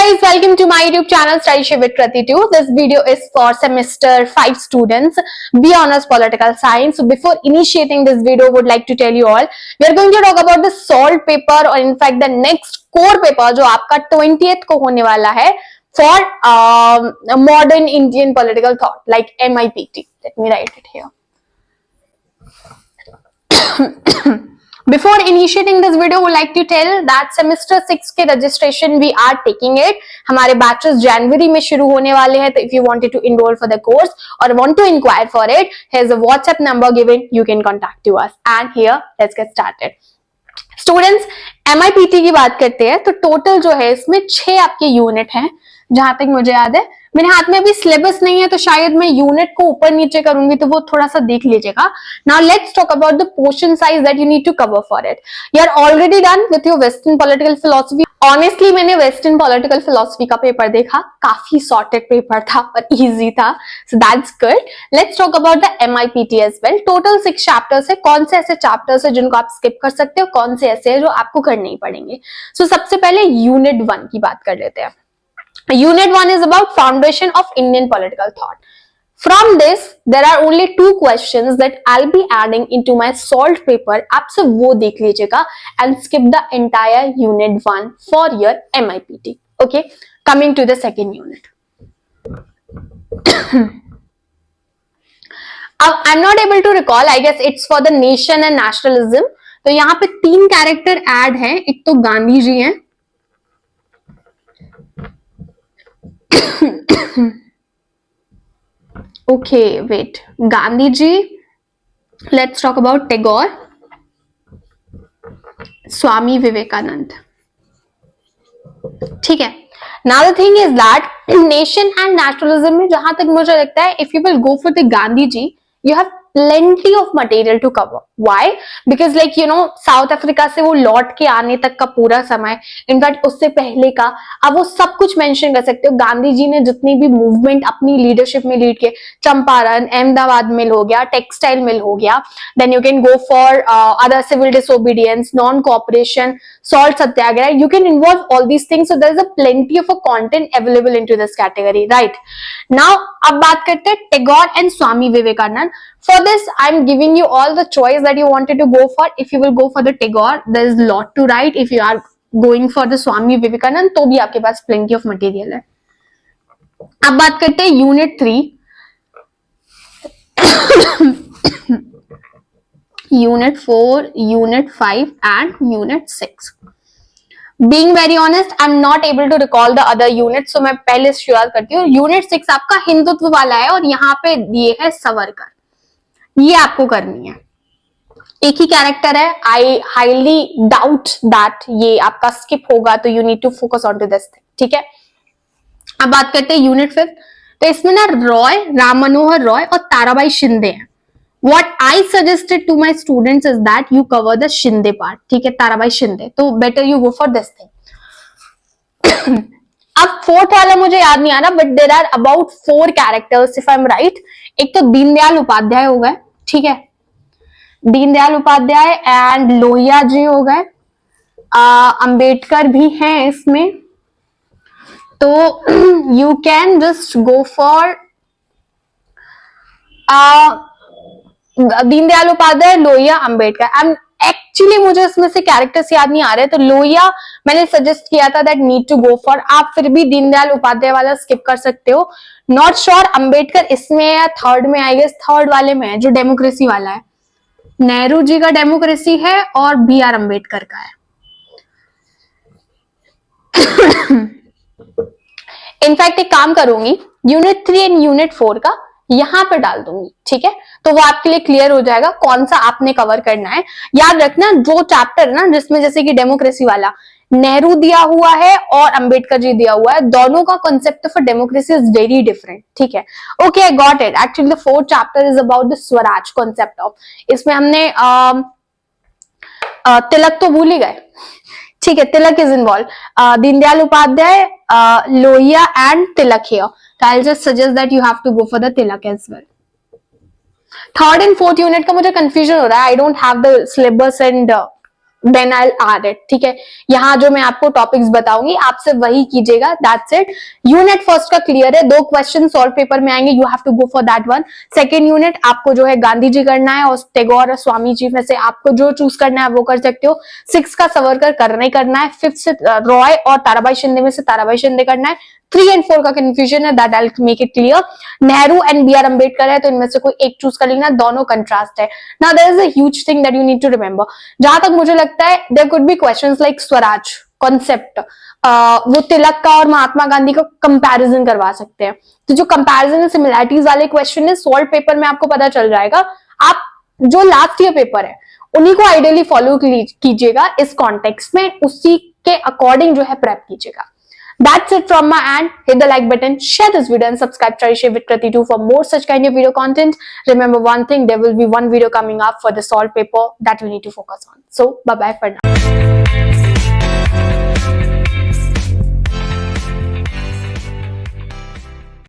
guys, welcome to my YouTube channel Study Shift with Krati 2. This video is for semester 5 students, B Honors Political Science. So before initiating this video, would like to tell you all, we are going to talk about the solved paper or in fact the next core paper जो आपका 20th को होने वाला है for modern Indian political thought like MIPT. Let me write it here. Before initiating this video, would like to tell that semester 6 के registration we are taking it. हमारे batches January में शुरू होने वाले हैं, तो if you wanted to enroll for the course or want to inquire for it, here's a WhatsApp number given. You can contact to us. And here, let's get started. Students, MIPT की बात करते हैं तो total जो है इसमें 6 आपके unit हैं, जहां तक मुझे याद है. मेरे हाथ में अभी सिलेबस नहीं है तो शायद मैं यूनिट को ऊपर नीचे करूंगी, तो वो थोड़ा सा देख लीजिएगा. Now let's talk about the portion size that you need to cover for it. You are already done with your western political philosophy. Honestly मैंने वेस्टर्न पॉलिटिकल फिलोसफी का पेपर देखा, काफी सॉर्टेड पेपर था पर इजी था, so that's good. Let's talk about the MIPT as well. Total 6 chapters है. कौन से ऐसे चैप्टर्स है जिनको आप स्किप कर सकते हो, कौन से ऐसे है जो आपको करने ही पड़ेंगे. सो सबसे पहले यूनिट 1 की बात कर लेते हैं. Unit 1 is about foundation of Indian political thought. From this, there are only 2 questions that I'll be adding into my solved paper. आप सब वो देख लीजिएगा and skip the entire Unit 1 for your MIPT. Okay, coming to the second unit. I'm not able to recall. I guess it's for the nation and nationalism. तो यहाँ पे 3 character add हैं. एक तो गांधी जी हैं. Okay, wait. Gandhi ji. Let's talk about Tagore. Swami Vivekanand. ठीक है. Now the thing is that nation and nationalism में जहां तक मुझे लगता है, if you will go for the Gandhi ji, you have plenty of material to cover. Why? Because like you know, south Africa से वो लौट के आने तक का पूरा समय, इनफैक्ट उससे पहले का, आप वो सब कुछ मेंशन कर सकते हो. गांधी जी ने जितनी भी मूवमेंट अपनी लीडरशिप में लीड किए, चंपारण, अहमदाबाद मिल हो गया, टेक्सटाइल मिल हो गया, then you can go for other civil disobedience, non cooperation, salt Satyagraha. You can involve all these things. So there is a plenty of a content available into this category, right. Now अब बात करते हैं Tagore and Swami Vivekananda. For this, I'm giving you all the choice that you wanted to go for. If you will go for the Tagore, there is lot to write. If you are going for the Swami Vivekanand, तो भी आपके पास plenty of material है. अब बात करते हैं Unit 3. Unit 4, Unit 5 and Unit 6. Being very honest, I'm not able to recall the other units, so मैं पहले शुरुआत करती हूँ. Unit 6 आपका हिंदुत्व वाला है और यहाँ पे दिए है सावरकर. ये आपको करनी है. एक ही कैरेक्टर है. आई हाईली डाउट दैट ये आपका स्किप होगा, तो you need to focus on to this thing. ठीक है. अब बात करते हैं यूनिट 5. तो इसमें ना रॉय, राम मनोहर रॉय और ताराबाई शिंदे हैं. What I suggested to my students is that you cover the Shinde part. ठीक है, ताराबाई शिंदे. तो better you go for this thing. अब 4th वाला मुझे याद नहीं आ रहा, but there are about 4 characters if I am right. एक तो दीनदयाल उपाध्याय हो गए. ठीक है, दीनदयाल उपाध्याय एंड लोहिया जी हो गए. अंबेडकर भी हैं इसमें, तो you can just go for Deendayal Upadhyay, Lohia, Ambedkar. Actually मुझे इसमें से कैरेक्टर्स याद नहीं आ रहे, तो लोहिया मैंने सजेस्ट किया था that need to go for. आप फिर भी दीनदयाल उपाध्याय वाला स्किप कर सकते हो. नॉट श्योर अंबेडकर इसमें या 3rd में, आई गेस 3rd वाले में है जो डेमोक्रेसी वाला है. नेहरू जी का डेमोक्रेसी है और BR अंबेडकर का है. इनफैक्ट एक काम करूंगी, यूनिट 3 एंड यूनिट 4 का यहां पे डाल दूंगी. ठीक है, तो वो आपके लिए क्लियर हो जाएगा कौन सा आपने कवर करना है. याद रखना, जो चैप्टर ना जिसमें जैसे कि डेमोक्रेसी वाला नेहरू दिया हुआ है और अंबेडकर जी दिया हुआ है, दोनों का concept of democracy is very different. ठीक है, okay, I got it. Actually the 4th chapter is about the Swaraj concept of. इसमें हमने तिलक तो भूल ही गए. ठीक है, Tilak is involve. Deendayal Upadhyay, Lohia and Tilak here. So I'll just suggest that you have to go for the Tilak as well. 3rd and 4th unit का मुझे कंफ्यूजन हो रहा है. I don't have the syllabus and then I add it. ठीक है, यहाँ जो मैं आपको टॉपिक्स बताऊंगी आपसे वही कीजिएगा, दैट्स इट. यूनिट फर्स्ट का क्लियर है, 2 क्वेश्चन सॉल्व पेपर में आएंगे, you have to go for that one. Second unit आपको जो है गांधी जी करना है और टैगोर और स्वामी जी में से आपको जो चूज करना है वो कर सकते हो. 6 का सावरकर करना ही करना है. 5th से रॉय और ताराबाई शिंदे में से ताराबाई शिंदे करना है. 3 एंड 4 का कंफ्यूजन है, that I make it clear. Nehru and B R Ambedkar है तो इनमें से कोई एक चूज कर लेना, दोनों कंट्रास्ट है. Now there is a huge thing that you need to remember. जहां तक मुझे लगता है there could be questions like Swaraj concept, वो तिलक का और महात्मा गांधी का कंपैरिजन करवा सकते हैं. तो जो कंपैरिजन एंड सिमिलैरिटीज वाले क्वेश्चन है सॉल्व पेपर में आपको पता चल जाएगा. आप जो लास्ट ईयर पेपर है उन्हीं को आइडियली फॉलो कीजिएगा इस कॉन्टेक्स्ट में, उसी के अकॉर्डिंग जो है प्रेप कीजिएगा. That's it from my end. Hit the like button, share this video and subscribe Share with Krati 2 for more such kind of video content. Remember one thing, there will be one video coming up for the solved paper that you need to focus on. So bye bye for now.